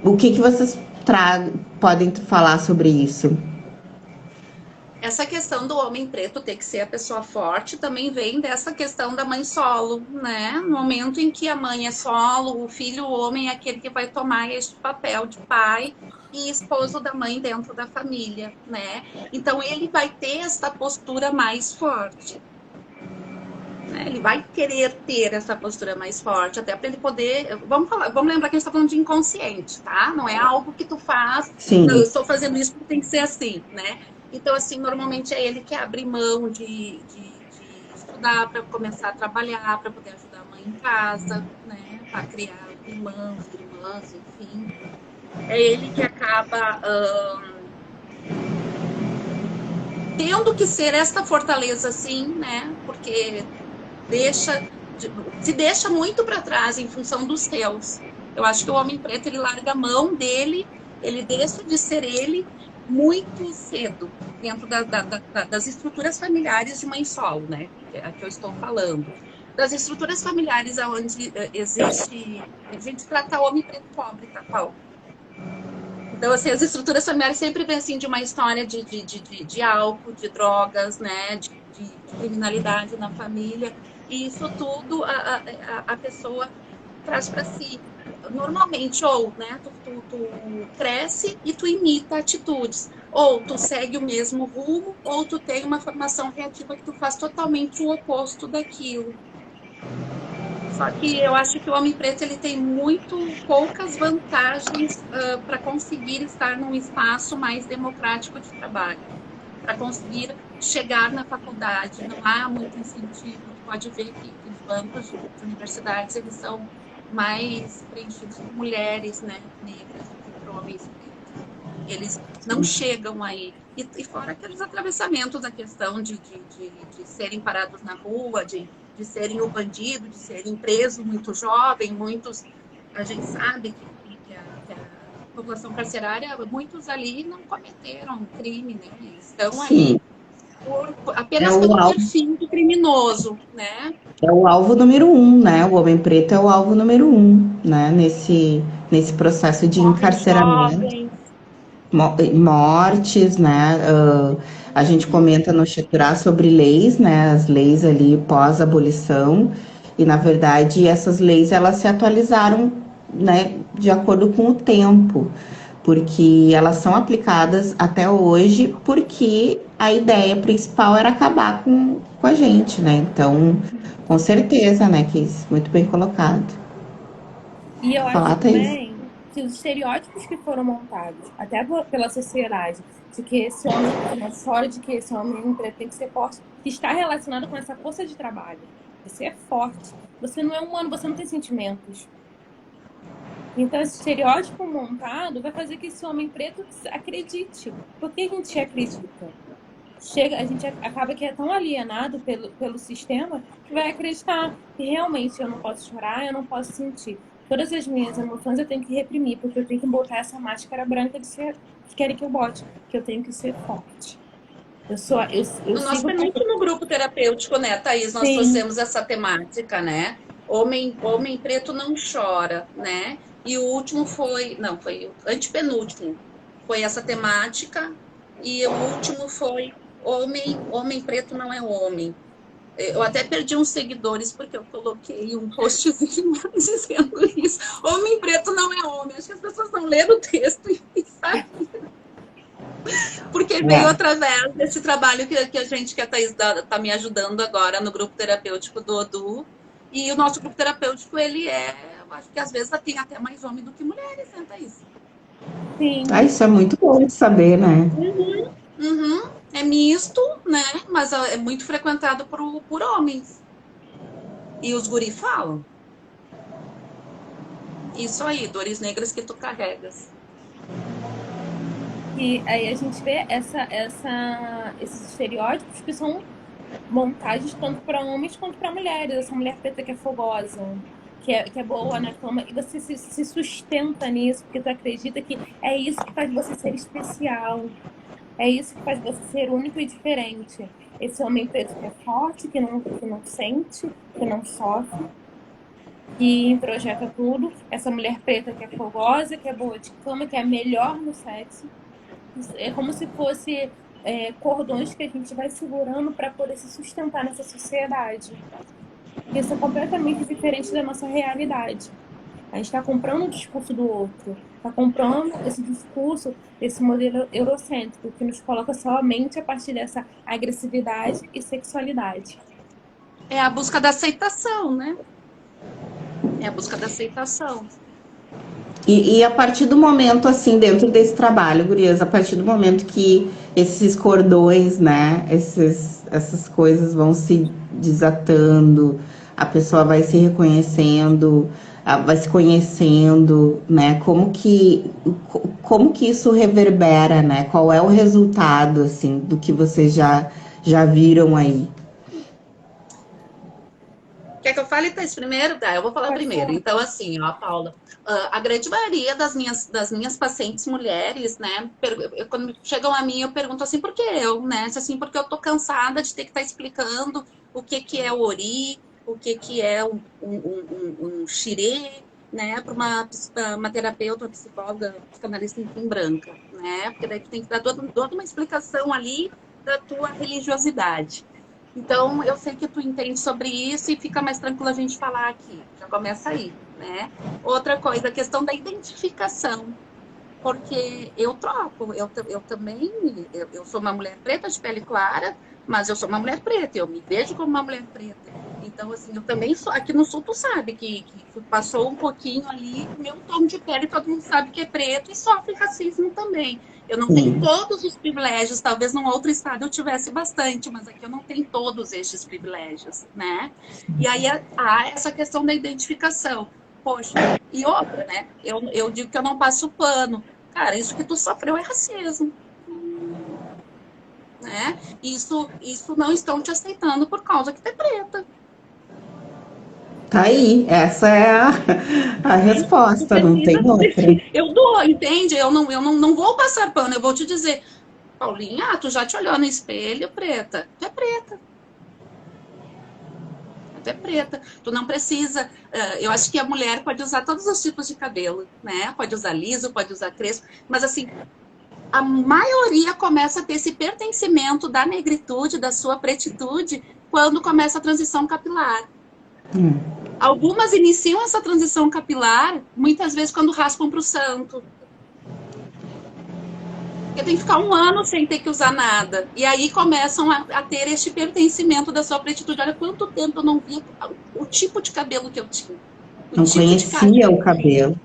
O que vocês podem falar sobre isso?
Essa questão do homem preto ter que ser a pessoa forte também vem dessa questão da mãe solo, né? No momento em que a mãe é solo, o filho, o homem, é aquele que vai tomar este papel de pai e esposo da mãe dentro da família, né? Então ele vai ter essa postura mais forte. Né? Ele vai querer ter essa postura mais forte, até para ele poder. Vamos lembrar que a gente está falando de inconsciente, tá? Não é algo que tu faz.
Sim.
Eu estou fazendo isso porque tem que ser assim, né? Então, assim, normalmente é ele que abre mão de estudar para começar a trabalhar, para poder ajudar a mãe em casa, né? Para criar irmãs, enfim. É ele que acaba tendo que ser esta fortaleza, assim, né? Porque se deixa muito para trás em função dos seus. Eu acho que o homem preto, ele larga a mão dele, ele deixa de ser ele muito cedo dentro das estruturas familiares de mãe solo, né? É a que eu estou falando. Das estruturas familiares onde existe... A gente trata homem preto pobre, tá, Paulo? Então, assim, as estruturas familiares sempre vêm, assim, de uma história de álcool, de drogas, né? De criminalidade na família. E isso tudo a pessoa traz para si. Normalmente, ou né, tu cresce e tu imita atitudes. Ou tu segue o mesmo rumo, ou tu tem uma formação reativa que tu faz totalmente o oposto daquilo. Só que eu acho que o homem preto ele tem muito poucas vantagens para conseguir estar num espaço mais democrático de trabalho, para conseguir chegar na faculdade. Não há muito incentivo. Tu pode ver que os bancos de universidades eles são mais preenchidos por mulheres, né, negras do que por homens pretos. Eles não chegam aí. E fora aqueles atravessamentos, a questão de serem parados na rua, de serem o bandido, de serem presos muito jovem, muitos, a gente sabe que a população carcerária, muitos ali não cometeram crime, né? Eles estão
Sim.
ali apenas pelo perfil do criminoso, né?
É o alvo número 1, né? O homem preto é o alvo número 1, né? Nesse processo de encarceramento. Mortes, né? A gente comenta no Cheturá sobre leis, né? As leis ali pós-abolição. E, na verdade, essas leis, elas se atualizaram, né? De acordo com o tempo. Porque elas são aplicadas até hoje porque a ideia principal era acabar com a gente, né? Então, com certeza, né? Que isso, muito bem colocado.
E eu acho também que os estereótipos que foram montados, até pela sociedade, de que esse homem, fora de que esse homem tem que ser forte, que está relacionado com essa força de trabalho. Você é forte. Você não é humano, você não tem sentimentos. Então, esse estereótipo montado vai fazer que esse homem preto acredite. Por que a gente acredita? A gente acaba que é tão alienado pelo sistema que vai acreditar que realmente eu não posso chorar, eu não posso sentir. Todas as minhas emoções eu tenho que reprimir, porque eu tenho que botar essa máscara branca de ser que querem que eu bote, que eu tenho que ser forte.
No nosso penúltimo grupo terapêutico, né, Thaís, nós trouxemos essa temática, né? Homem preto não chora, né? E o último foi o antepenúltimo, foi essa temática, e o último foi homem preto não é homem. Eu até perdi uns seguidores porque eu coloquei um postzinho dizendo isso. Homem preto não é homem. Acho que as pessoas não leram o texto e sabem. Porque veio através desse trabalho que a Thaís está me ajudando agora no grupo terapêutico do Odu. E o nosso grupo terapêutico, ele eu acho que às vezes tem até mais homem do que mulheres, né, Thaís?
Sim.
Isso é muito bom de saber, né?
É misto, né? Mas é muito frequentado por homens. E os guri falam. Isso aí, dores negras que tu carregas.
E aí a gente vê esses estereótipos que são montagens tanto para homens quanto para mulheres. Essa mulher preta que é fogosa, que é boa na cama, e você se sustenta nisso, porque tu acredita que é isso que faz você ser especial. É isso que faz você ser único e diferente. Esse homem preto que é forte, que não sente, que não sofre, que introjeta tudo. Essa mulher preta que é fogosa, que é boa de cama, que é melhor no sexo. É como se fosse cordões que a gente vai segurando para poder se sustentar nessa sociedade. Isso é completamente diferente da nossa realidade. A gente está comprando o discurso do outro, está comprando esse discurso, esse modelo eurocêntrico, que nos coloca somente a partir dessa agressividade e sexualidade.
É a busca da aceitação, né? É a busca da aceitação.
E a partir do momento, assim, dentro desse trabalho, gurias, a partir do momento que esses cordões, né, essas coisas vão se desatando, a pessoa vai se reconhecendo, vai se conhecendo, né, como que isso reverbera, né, qual é o resultado, assim, do que vocês já viram aí?
Quer que eu fale, Thaís, primeiro? Tá, eu vou falar primeiro. Então, assim, ó, Paula, a grande maioria das minhas pacientes mulheres, né, quando chegam a mim, eu pergunto assim, por que eu, né? Assim, porque eu tô cansada de ter que estar explicando o que que é o ori, o que que é um xirê, né, para uma terapeuta, uma psicóloga, psicanalista em branca, né? Porque daí tu tem que dar toda uma explicação ali da tua religiosidade. Então, eu sei que tu entende sobre isso e fica mais tranquilo a gente falar aqui. Já começa aí, né? Outra coisa, a questão da identificação. Porque eu troco, eu também, eu sou uma mulher preta de pele clara, mas eu sou uma mulher preta, eu me vejo como uma mulher preta. Então, assim, eu também sou, aqui no Sul tu sabe que passou um pouquinho ali, meu tom de pele, todo mundo sabe que é preto e sofre racismo também. Eu não tenho todos os privilégios, talvez num outro estado eu tivesse bastante, mas aqui eu não tenho todos estes privilégios, né? E aí há essa questão da identificação. Poxa, e outra, né? Eu digo que eu não passo pano. Cara, isso que tu sofreu é racismo. Né? Isso não estão te aceitando por causa que tu é preta.
Tá aí, essa é a resposta, não tem outra.
Eu dou, entende? Eu não vou passar pano, eu vou te dizer, Paulinha, tu já te olhou no espelho, preta? Tu é preta. Tu é preta. Tu não precisa. Eu acho que a mulher pode usar todos os tipos de cabelo, né? Pode usar liso, pode usar crespo, mas assim, a maioria começa a ter esse pertencimento da negritude, da sua pretitude, quando começa a transição capilar. Algumas iniciam essa transição capilar, muitas vezes quando raspam para o santo. Porque tem que ficar 1 ano sem ter que usar nada. E aí começam a ter este pertencimento da sua pretitude. Olha quanto tempo eu não via o tipo de cabelo que eu tinha.
Não conhecia o cabelo.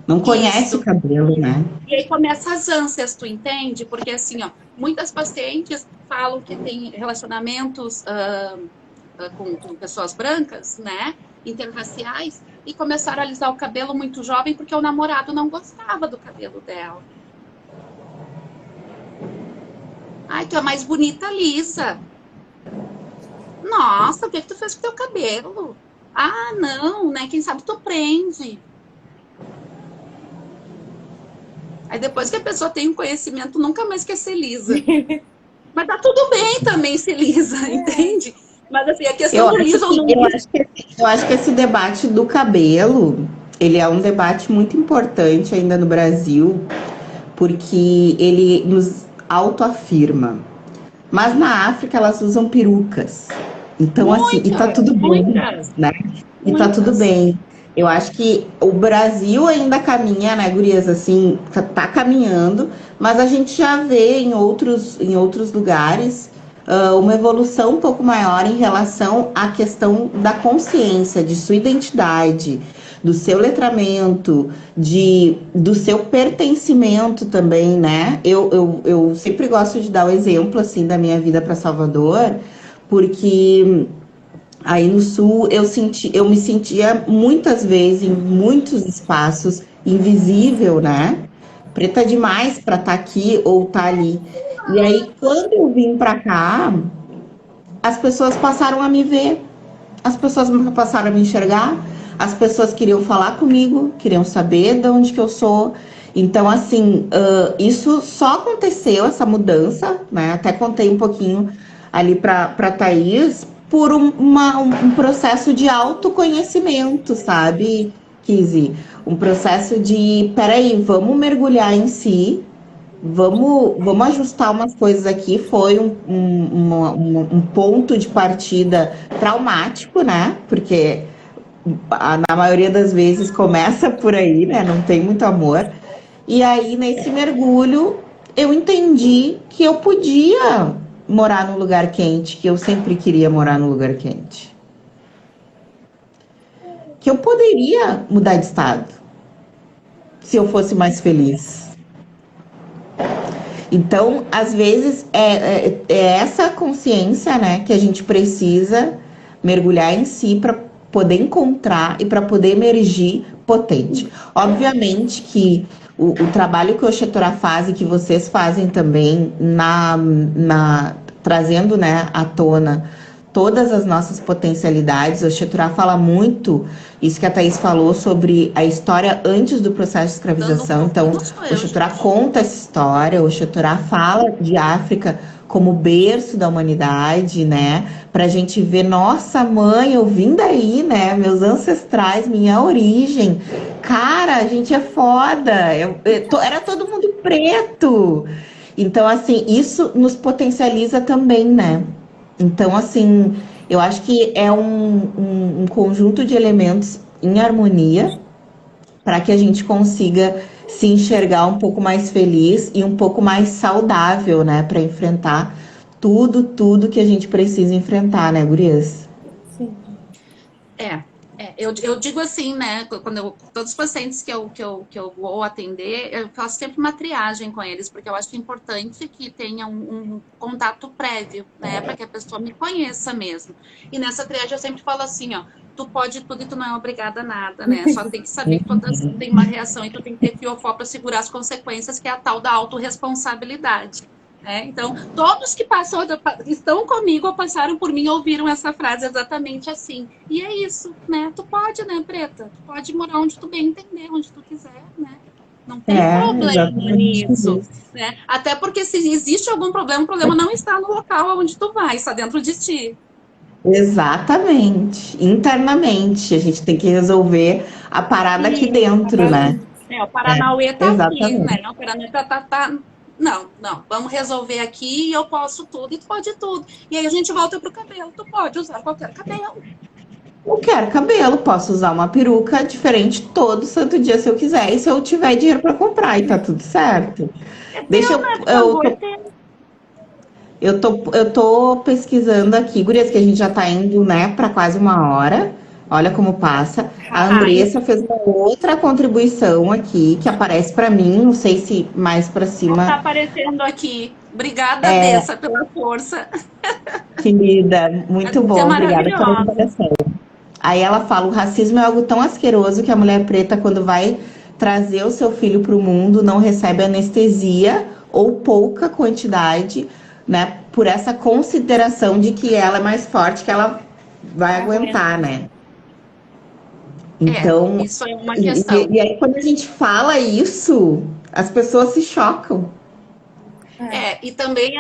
Não conhece
Isso.
o cabelo, né?
E aí começa as ânsias, tu entende? Porque assim, ó, muitas pacientes falam que têm relacionamentos com pessoas brancas, né? Interraciais, e começaram a alisar o cabelo muito jovem porque o namorado não gostava do cabelo dela. Ai, tu é mais bonita lisa. Nossa, o que tu fez com teu cabelo? Ah, não, né? Quem sabe tu prende. Aí depois que a pessoa tem um conhecimento, nunca mais quer ser lisa. Mas tá tudo bem também ser lisa, entende? Mas assim, a questão do liso ou não liso...
Eu acho que esse debate do cabelo, ele é um debate muito importante ainda no Brasil, porque ele nos autoafirma. Mas na África elas usam perucas. Então, assim, e tá tudo bem, né? E tá tudo bem. Eu acho que o Brasil ainda caminha, né, gurias, assim, tá caminhando, mas a gente já vê em outros lugares uma evolução um pouco maior em relação à questão da consciência, de sua identidade, do seu letramento, do seu pertencimento também, né? Eu sempre gosto de dar o exemplo, assim, da minha vida para Salvador, porque aí no Sul eu me sentia muitas vezes em muitos espaços invisível, né? Preta demais para estar aqui ou estar ali. E aí quando eu vim para cá, as pessoas passaram a me ver, as pessoas passaram a me enxergar, as pessoas queriam falar comigo, queriam saber de onde que eu sou. Então, assim, isso só aconteceu, essa mudança, né? Até contei um pouquinho ali para Thaís, por um processo de autoconhecimento, sabe, Kizzy? Um processo de, peraí, vamos mergulhar em si, vamos ajustar umas coisas aqui. Foi um ponto de partida traumático, né? Porque na maioria das vezes começa por aí, né? Não tem muito amor. E aí, nesse mergulho, eu entendi que eu podia morar num lugar quente, que eu sempre queria morar num lugar quente. Que eu poderia mudar de estado, se eu fosse mais feliz. Então, às vezes, é essa consciência, né, que a gente precisa mergulhar em si para poder encontrar e para poder emergir potente. Obviamente que o trabalho que o Oxetorá faz e que vocês fazem também trazendo, né, à tona todas as nossas potencialidades. O Oxeturá fala muito, isso que a Thaís falou, sobre a história antes do processo de escravização. Então, o Oxeturá conta essa história, o Oxeturá fala de África como berço da humanidade, né? Pra gente ver, nossa mãe, eu vim daí, né? Meus ancestrais, minha origem. Cara, a gente é foda. Era todo mundo preto. Então, assim, isso nos potencializa também, né? Então, assim, eu acho que é um conjunto de elementos em harmonia para que a gente consiga se enxergar um pouco mais feliz e um pouco mais saudável, né? Para enfrentar tudo que a gente precisa enfrentar, né, gurias?
Sim.
Eu digo assim, né? Todos os pacientes que eu vou atender, eu faço sempre uma triagem com eles, porque eu acho importante que tenha um contato prévio, né? Para que a pessoa me conheça mesmo. E nessa triagem eu sempre falo assim, ó, tu pode tudo e tu não é obrigada a nada, né? Só tem que saber que todas têm uma reação e tu tem que ter fiofó para segurar as consequências, que é a tal da autorresponsabilidade. Então, todos que estão comigo ou passaram por mim ouviram essa frase exatamente assim. E é isso, né? Tu pode, né, Preta? Tu pode morar onde tu bem entender, onde tu quiser, né? Não tem problema nisso, né? Até porque se existe algum problema, o problema não está no local onde tu vai, está dentro de ti.
Exatamente. Internamente, a gente tem que resolver a parada aqui dentro, né?
O Paranauê tá aqui,
exatamente.
né? O Paranauê tá. Não, vamos resolver aqui e eu posso tudo e tu pode tudo. E aí a gente volta pro cabelo. Tu pode usar qualquer cabelo.
Qualquer cabelo, posso usar uma peruca diferente todo santo dia se eu quiser. E se eu tiver dinheiro para comprar, e tá tudo certo. Eu tô pesquisando aqui, gurias, que a gente já tá indo, né, para quase 1 hora. Olha como passa. A Andressa fez uma outra contribuição aqui que aparece para mim, não sei se mais para cima.
Tá aparecendo aqui. Obrigada, Andressa, pela força.
Querida, muito bom, obrigada pela interação. Aí ela fala: o racismo é algo tão asqueroso que a mulher preta, quando vai trazer o seu filho para o mundo, não recebe anestesia ou pouca quantidade, né? Por essa consideração de que ela é mais forte, que ela vai aguentar, né? Então,
isso é uma questão.
E aí, quando a gente fala isso, as pessoas se chocam.
E também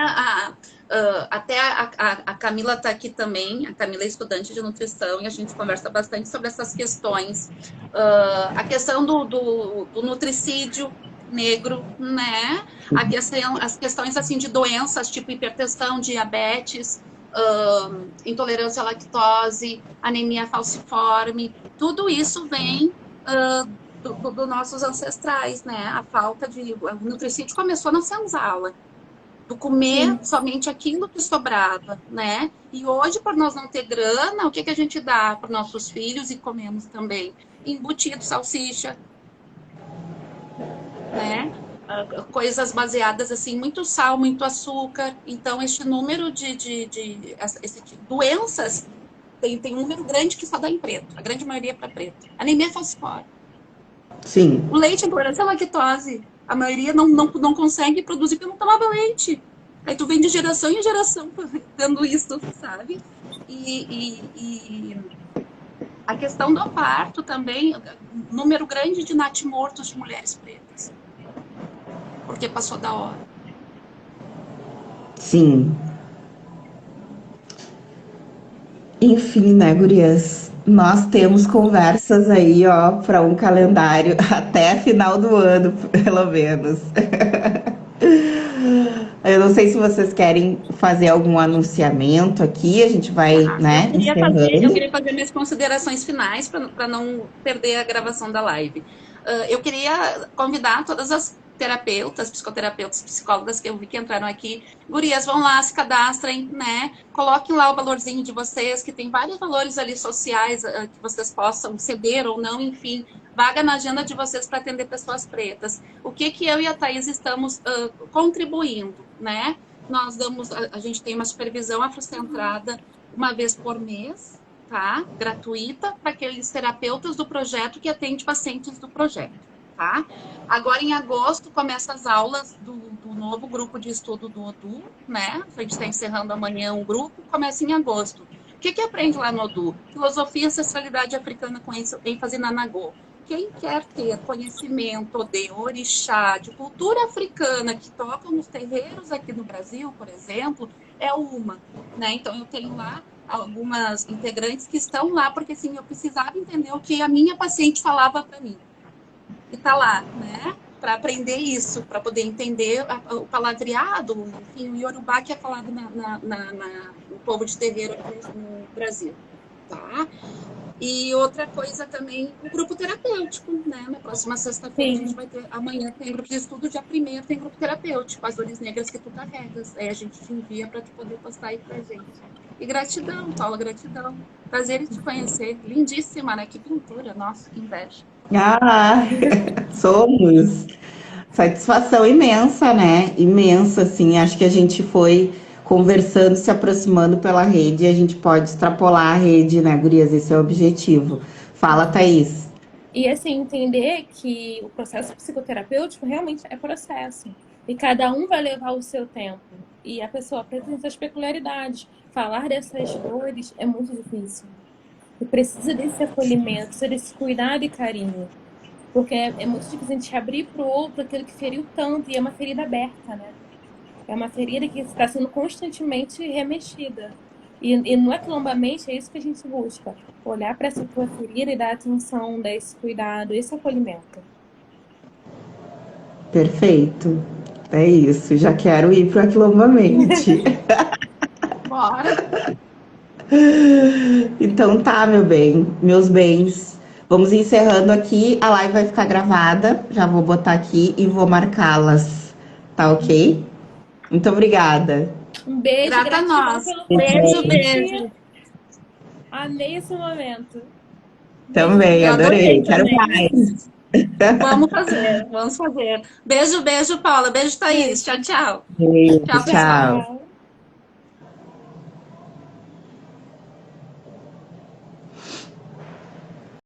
até a Camila está aqui também. A Camila é estudante de nutrição e a gente conversa bastante sobre essas questões. A questão do nutricídio negro, né? As questões assim de doenças tipo hipertensão, diabetes, intolerância à lactose, anemia falciforme, tudo isso vem dos nossos ancestrais, né? A falta de... O nutricídio começou na senzala, do comer somente aquilo que sobrava, né? E hoje, por nós não ter grana, o que a gente dá para os nossos filhos e comemos também? Embutido, salsicha, né? Coisas baseadas assim, muito sal, muito açúcar. Então, este número de doenças tem um número grande que só dá em preto. A grande maioria é para preto. Anemia falciforme.
Sim.
O leite, a intolerância à lactose. A maioria não consegue produzir porque não tomava leite. Aí tu vem de geração em geração dando isso, sabe? E a questão do parto também, número grande de natimortos de mulheres pretas. Porque passou da hora.
Sim. Enfim, né, gurias? Nós temos conversas aí, ó, para um calendário até final do ano, pelo menos. Eu não sei se vocês querem fazer algum anunciamento aqui, a gente vai, né,
eu queria fazer minhas considerações finais para não perder a gravação da live. Eu queria convidar todas as terapeutas, psicoterapeutas, psicólogas que eu vi que entraram aqui. Gurias, vão lá, se cadastrem, né? Coloquem lá o valorzinho de vocês, que tem vários valores ali sociais que vocês possam ceder ou não, enfim. Vaga na agenda de vocês para atender pessoas pretas. O que eu e a Thaís estamos contribuindo, né? Nós damos, a gente tem uma supervisão afrocentrada uma vez por mês, tá? Gratuita, para aqueles terapeutas do projeto que atendem pacientes do projeto. Tá? Agora, em agosto, começam as aulas do novo grupo de estudo do ODU, né? A gente está encerrando amanhã um grupo, começa em agosto. que aprende lá no Odu? Filosofia e ancestralidade africana com ênfase na Nagô. Quem quer ter conhecimento de orixá, de cultura africana que tocam nos terreiros aqui no Brasil, por exemplo, é uma, né? Então eu tenho lá algumas integrantes que estão lá porque assim eu precisava entender o que a minha paciente falava para mim. E tá lá, né? Para aprender isso, para poder entender o palavreado, enfim, o Yorubá que é falado no povo de terreiro aqui no Brasil, tá? E outra coisa também, o grupo terapêutico, né? Na próxima sexta-feira a gente vai ter, amanhã tem grupo de estudo, dia 1º tem grupo terapêutico, as dores negras que tu carregas. Aí a gente te envia para tu poder postar aí pra gente. E gratidão, Paula, gratidão. Prazer em te conhecer. Lindíssima, né? Que pintura, nossa, que inveja.
Ah, somos. Satisfação imensa, né? Imensa, assim. Acho que a gente foi conversando, se aproximando pela rede e a gente pode extrapolar a rede, né, gurias? Esse é o objetivo. Fala, Thaís.
E assim, entender que o processo psicoterapêutico realmente é processo. E cada um vai levar o seu tempo. E a pessoa apresenta as peculiaridades. Falar dessas dores é muito difícil. E precisa desse acolhimento, precisa desse cuidado e carinho. Porque é muito difícil a gente abrir para o outro aquilo que feriu tanto. E é uma ferida aberta, né? É uma ferida que está sendo constantemente remexida. E no aquilombamente é isso que a gente busca. Olhar para essa tua ferida e dar atenção, dar esse cuidado, esse acolhimento.
Perfeito. É isso. Já quero ir para o aquilombamente.
Bora!
Então tá, meu bem, meus bens. Vamos encerrando aqui. A live vai ficar gravada. Já vou botar aqui e vou marcá-las. Tá ok? Muito obrigada.
Um beijo,
Grata a
gratidão
nós.
pelo
Beijo,
convite.
beijo.
Amei esse momento.
Também,
Eu
adorei.
adorei
Quero
também.
mais.
Vamos fazer, vamos fazer. Beijo, beijo, Paula. Beijo, Thaís. Tchau, tchau.
Beijo,
Tchau, pessoal.
tchau.